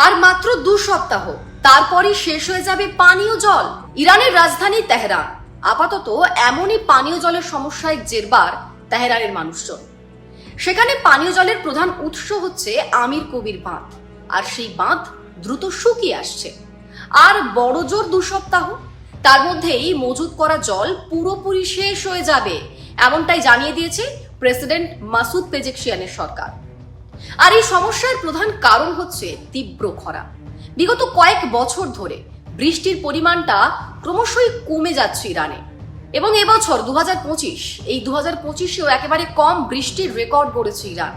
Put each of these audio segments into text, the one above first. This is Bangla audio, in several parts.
আর মাত্র 2 সপ্তাহ, তারপরই শেষ হয়ে যাবে পানীয় জল। ইরানের রাজধানী তেহরান। আপাতত এমনই পানীয় জলের সমস্যায় জেরবার তেহরানের মানুষজন। সেখানে পানীয় জলের প্রধান উৎস হচ্ছে আমির কবির বাঁধ, আর সেই বাঁধ দ্রুত শুকিয়ে আসছে। আর বড় জোর 2 সপ্তাহ, তার মধ্যেই মজুত করা জল পুরোপুরি শেষ হয়ে যাবে, এমনটাই জানিয়ে দিয়েছে প্রেসিডেন্ট মাসুদ পেজেকশিয়ানের সরকার। আর এই সমস্যার প্রধান কারণ হচ্ছে তীব্র খরা। বিগত কয়েক বছর ধরে বৃষ্টির পরিমাণটা ক্রমশই কমে যাচ্ছে ইরানে, এবং এবছর 2025 এই 2025এও একেবারে কম বৃষ্টির রেকর্ড গড়েছে ইরান।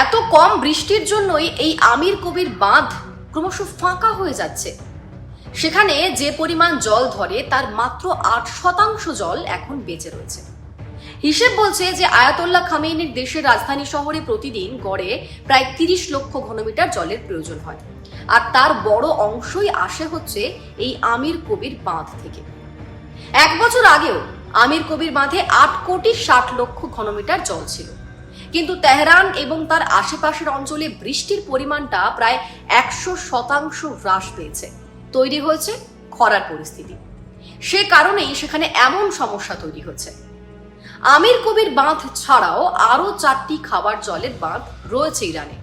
এত কম বৃষ্টির জন্যই এই আমির কবির বাঁধ ক্রমশ ফাঁকা হয়ে যাচ্ছে। সেখানে যে পরিমাণ জল ধরে তার মাত্র 8% জল এখন বেঁচে রয়েছে। হিসেব বলছে যে আয়াতোল্লাহ খামেনির দেশের রাজধানী শহরে প্রতিদিন গড়ে প্রায় 30 লক্ষ ঘনমিটার জলের প্রয়োজন হয়, আর তার বড় অংশই আসে হচ্ছে এই আমির কবির বাঁধ থেকে। 1 বছর আগেও আমির কবির বাঁধে 8 কোটি 60 লক্ষ ঘনমিটার জল ছিল, কিন্তু তেহরান এবং তার আশেপাশের অঞ্চলে বৃষ্টির পরিমাণটা প্রায় 100% হ্রাস পেয়েছে। তৈরি হয়েছে খরার পরিস্থিতি। সে কারণেই সেখানে এমন সমস্যা তৈরি হচ্ছে। আমির কবির বাঁধ ছাড়াও আরো 4টি খাবার জলের বাঁধ রয়েছে ইরানে: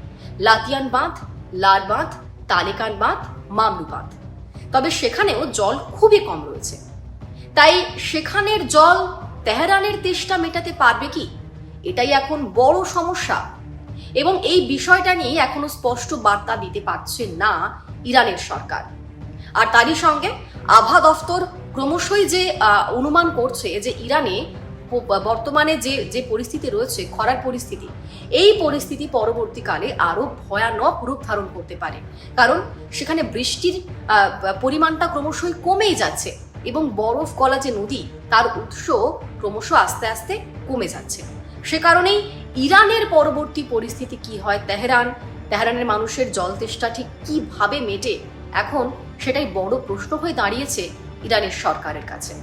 লাতিয়ান বাঁধ, লার বাঁধ, তালেকান বাঁধ, মামলু বাঁধ। তবে সেখানেও জল খুবই কম রয়েছে। তাই সেখানের জল তেহরানের তেষ্টা মেটাতে পারবে কি, এটাই এখন বড় সমস্যা। এবং এই বিষয়টা নিয়ে এখনো স্পষ্ট বার্তা দিতে পারছে না ইরানের সরকার। আর তারই সঙ্গে আবহাওয়া দফতর ক্রমশই যে অনুমান করছে যে ইরানে বর্তমানে যে পরিস্থিতি রয়েছে, খরার পরিস্থিতি, এই পরিস্থিতি পরবর্তীকালে আরো ভয়ানক রূপ ধারণ করতে পারে। কারণ সেখানে বৃষ্টির পরিমাণটা ক্রমশই কমেই যাচ্ছে, এবং বরফ গলা যে নদী, তার উৎস ক্রমশ আস্তে আস্তে কমে যাচ্ছে। সে কারণেই ইরানের পরবর্তী পরিস্থিতি কি হয়, তেহরানের মানুষের জল তেষ্টা ঠিক কিভাবে মেটে, এখন সেটাই বড় প্রশ্ন হয়ে দাঁড়িয়েছে ইরানের সরকারের কাছে।